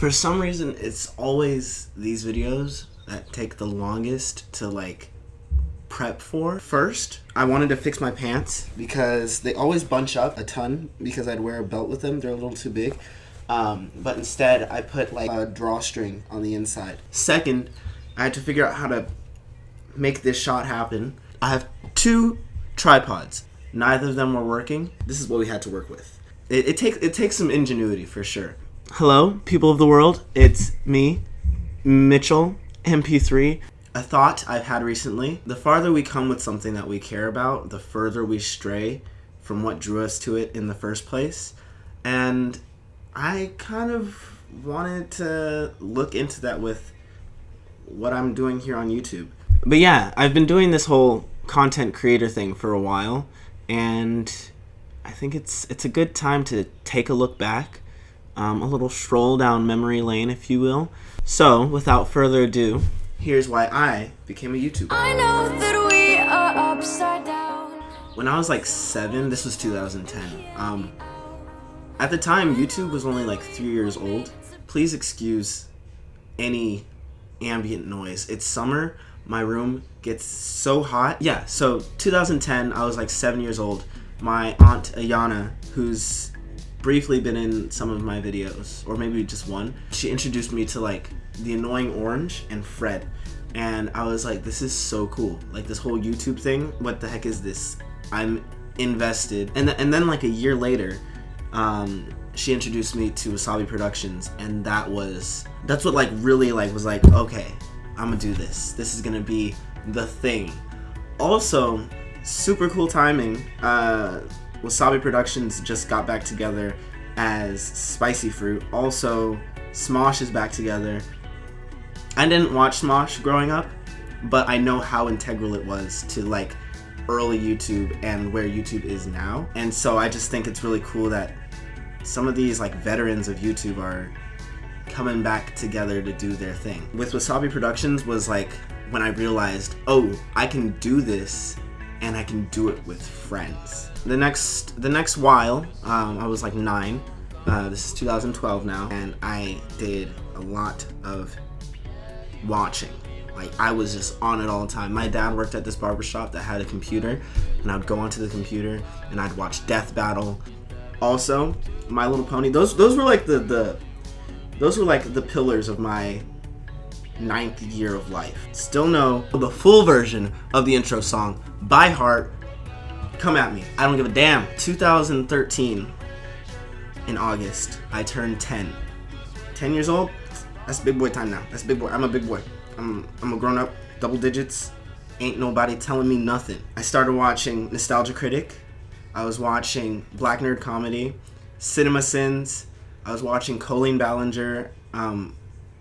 For some reason, it's always these videos that take the longest to like prep for. First, I wanted to fix my pants because they always bunch up a ton because I'd wear a belt with them. They're a little too big. But instead, I put like a drawstring on the inside. Second, I had to figure out how to make this shot happen. I have 2 tripods. Neither of them were working. This is what we had to work with. It takes some ingenuity for sure. Hello, people of the world. It's me, Mitchell, MP3. A thought I've had recently: the farther we come with something that we care about, the further we stray from what drew us to it in the first place. And I kind of wanted to look into that with what I'm doing here on YouTube. But yeah, I've been doing this whole content creator thing for a while, and I think it's a good time to take a look back, a little stroll down memory lane, if you will. So, without further ado, here's why I became a YouTuber. I know that we are upside down. When I was like 7, this was 2010. At the time, YouTube was only like 3 years old. Please excuse any ambient noise. It's summer. My room gets so hot. Yeah, so 2010, I was like 7 years old. My aunt Ayana, who's briefly been in some of my videos, or maybe just one, she introduced me to like The Annoying Orange and Fred. And I was like, this is so cool. Like this whole YouTube thing, what the heck is this? I'm invested. And then like a year later, she introduced me to Wasabi Productions, and that's what like really like was like, okay, I'm gonna do this. This is gonna be the thing. Also, super cool timing. Wasabi Productions just got back together as Spicy Fruit. Also, Smosh is back together. I didn't watch Smosh growing up, but I know how integral it was to like early YouTube and where YouTube is now. And so I just think it's really cool that some of these like veterans of YouTube are coming back together to do their thing. With Wasabi Productions was like when I realized, oh, I can do this and I can do it with friends. The next while, I was like 9. This is 2012 now, and I did a lot of watching. Like I was just on it all the time. My dad worked at this barbershop that had a computer, and I would go onto the computer and I'd watch Death Battle. Also, My Little Pony. Those were like the pillars of my 9th year of life. Still know the full version of the intro song by heart. Come at me. I don't give a damn. 2013 in August, I turned 10. 10 years old? That's big boy time now. That's big boy. I'm a big boy. I'm a grown up, double digits. Ain't nobody telling me nothing. I started watching Nostalgia Critic. I was watching Black Nerd Comedy, Cinema Sins. I was watching Colleen Ballinger,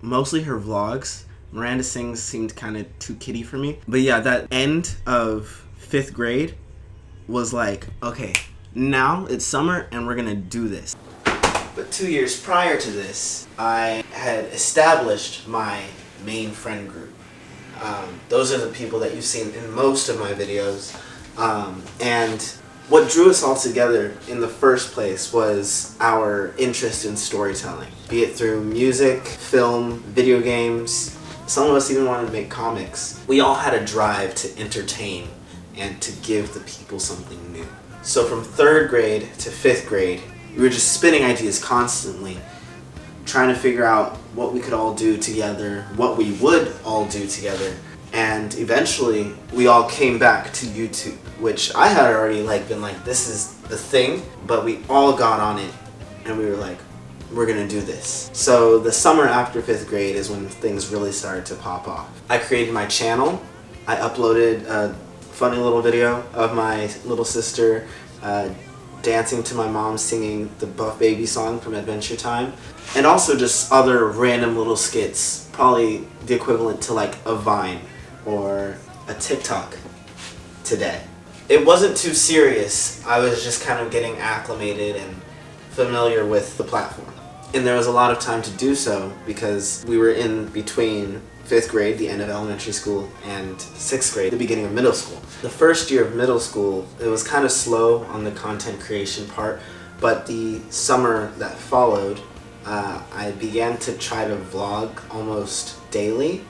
mostly her vlogs. Miranda Sings seemed kind of too kiddie for me. But yeah, that end of 5th grade was like, okay, now it's summer and we're gonna do this. But 2 years prior to this, I had established my main friend group. Those are the people that you've seen in most of my videos. And what drew us all together in the first place was our interest in storytelling, be it through music, film, video games. Some of us even wanted to make comics. We all had a drive to entertain and to give the people something new. So from 3rd grade to 5th grade, we were just spinning ideas constantly, trying to figure out what we could all do together, what we would all do together. And eventually, we all came back to YouTube, which I had already been like, this is the thing, but we all got on it, and we were like, we're gonna do this. So the summer after 5th grade is when things really started to pop off. I created my channel. I uploaded a funny little video of my little sister dancing to my mom singing the Buff Baby song from Adventure Time, and also just other random little skits, probably the equivalent to like a Vine or a TikTok today. It wasn't too serious. I was just kind of getting acclimated and familiar with the platform. And there was a lot of time to do so because we were in between 5th grade, the end of elementary school, and 6th grade, the beginning of middle school. The first year of middle school, it was kind of slow on the content creation part, but the summer that followed, I began to try to vlog almost daily,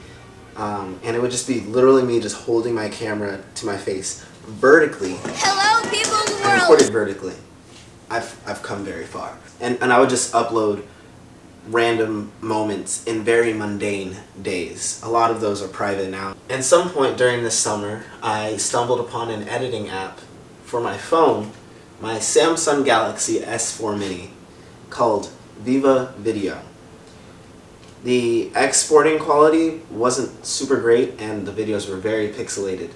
and it would just be literally me just holding my camera to my face vertically. Hello, people of the I world. recorded vertically. I've come very far, and I would just upload random moments in very mundane days. A lot of those are private now. At some point during this summer, I stumbled upon an editing app for my phone, my Samsung Galaxy S4 Mini, called Viva Video. The exporting quality wasn't super great and the videos were very pixelated,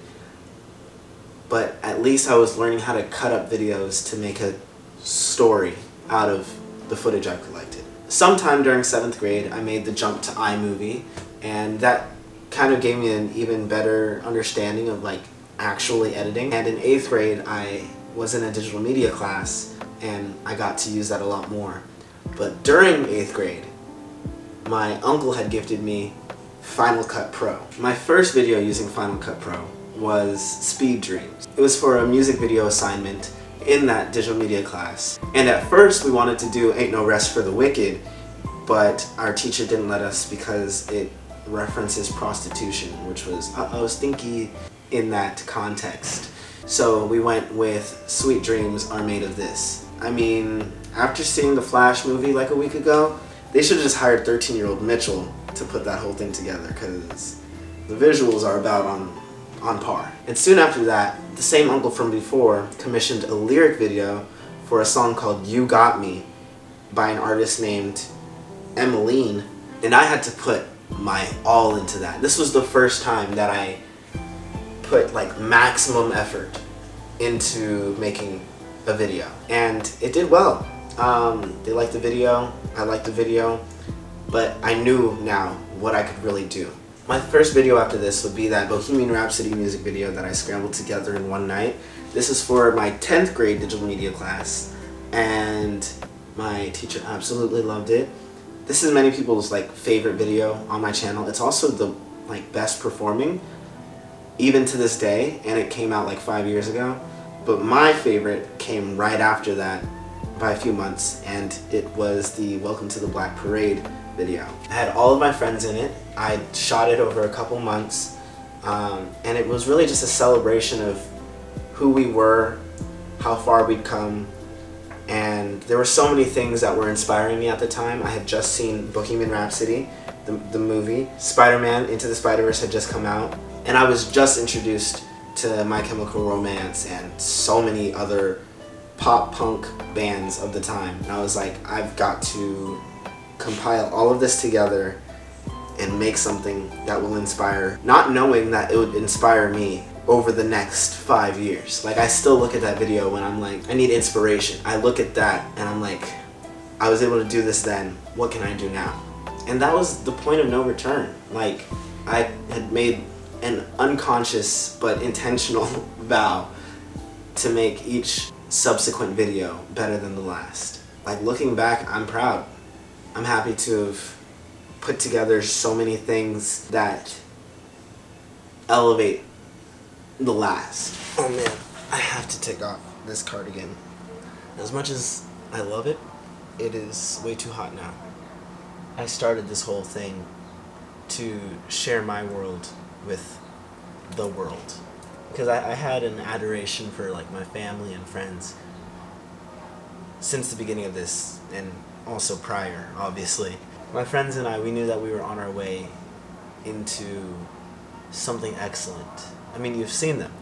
but at least I was learning how to cut up videos to make a story out of the footage I've collected. Sometime during 7th grade, I made the jump to iMovie, and that kind of gave me an even better understanding of like actually editing. And in 8th grade, I was in a digital media class, and I got to use that a lot more. But during 8th grade, my uncle had gifted me Final Cut Pro. My first video using Final Cut Pro was Speed Dreams. It was for a music video assignment in that digital media class. And at first we wanted to do Ain't No Rest for the Wicked, but our teacher didn't let us because it references prostitution, which was stinky in that context. So we went with Sweet Dreams Are Made of This. I mean, after seeing the Flash movie like a week ago, they should have just hired 13-year-old Mitchell to put that whole thing together, because the visuals are about on par. And soon after that, the same uncle from before commissioned a lyric video for a song called You Got Me by an artist named Emmeline, and I had to put my all into that. This was the first time that I put like maximum effort into making a video, and it did well. They liked the video, I liked the video, but I knew now what I could really do. My first video after this would be that Bohemian Rhapsody music video that I scrambled together in one night. This is for my 10th grade digital media class, and my teacher absolutely loved it. This is many people's like favorite video on my channel. It's also the like best performing even to this day, and it came out like 5 years ago. But my favorite came right after that by a few months, and it was the Welcome to the Black Parade video. I had all of my friends in it. I shot it over a couple months, and it was really just a celebration of who we were, how far we'd come, and there were so many things that were inspiring me at the time. I had just seen Bohemian Rhapsody, the movie. Spider-Man Into the Spider-Verse had just come out, and I was just introduced to My Chemical Romance and so many other pop punk bands of the time. And I was like, I've got to compile all of this together and make something that will inspire, not knowing that it would inspire me over the next 5 years. Like, I still look at that video when I'm like, I need inspiration. I look at that and I'm like, I was able to do this then, what can I do now? And that was the point of no return. Like, I had made an unconscious but intentional vow to make each subsequent video better than the last. Like, looking back, I'm proud. I'm happy to have put together so many things that elevate the last. Oh man, I have to take off this cardigan. As much as I love it, it is way too hot now. I started this whole thing to share my world with the world, because I had an adoration for like my family and friends since the beginning of this, and also prior, obviously. My friends and I, we knew that we were on our way into something excellent. I mean, you've seen them.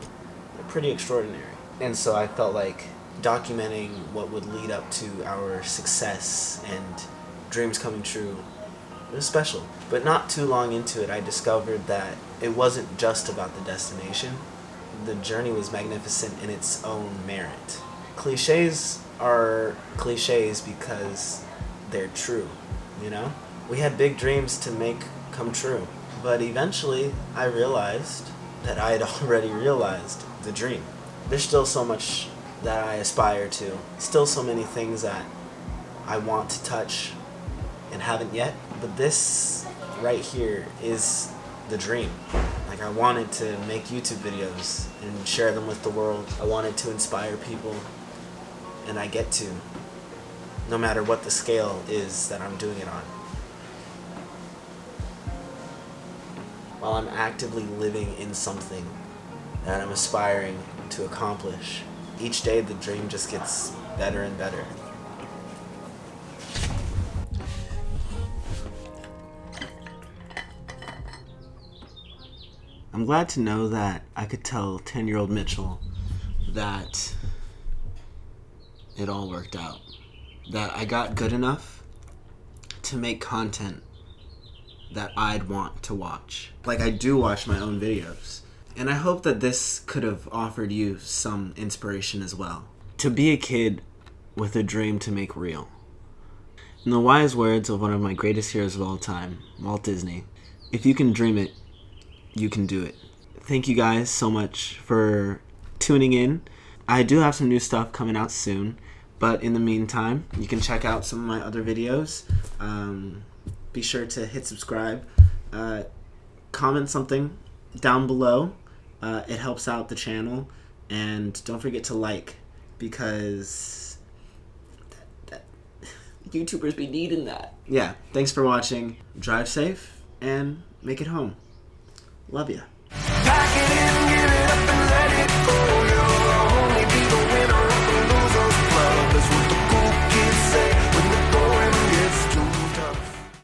They're pretty extraordinary. And so I felt like documenting what would lead up to our success and dreams coming true, it was special. But not too long into it, I discovered that it wasn't just about the destination. The journey was magnificent in its own merit. Cliches are cliches because they're true, you know? We had big dreams to make come true, but eventually I realized that I had already realized the dream. There's still so much that I aspire to, still so many things that I want to touch and haven't yet, but this right here is the dream. Like, I wanted to make YouTube videos and share them with the world. I wanted to inspire people, and I get to. no matter what the scale is that I'm doing it on. While I'm actively living in something that I'm aspiring to accomplish, each day the dream just gets better and better. I'm glad to know that I could tell 10-year-old Mitchell that it all worked out. That I got good enough to make content that I'd want to watch. Like, I do watch my own videos. And I hope that this could have offered you some inspiration as well. To be a kid with a dream to make real. In the wise words of one of my greatest heroes of all time, Walt Disney, if you can dream it, you can do it. Thank you guys so much for tuning in. I do have some new stuff coming out soon, but in the meantime, you can check out some of my other videos. Be sure to hit subscribe. Comment something down below. It helps out the channel. And don't forget to like, because YouTubers be needing that. Yeah, thanks for watching. Drive safe and make it home. Love ya. Back it in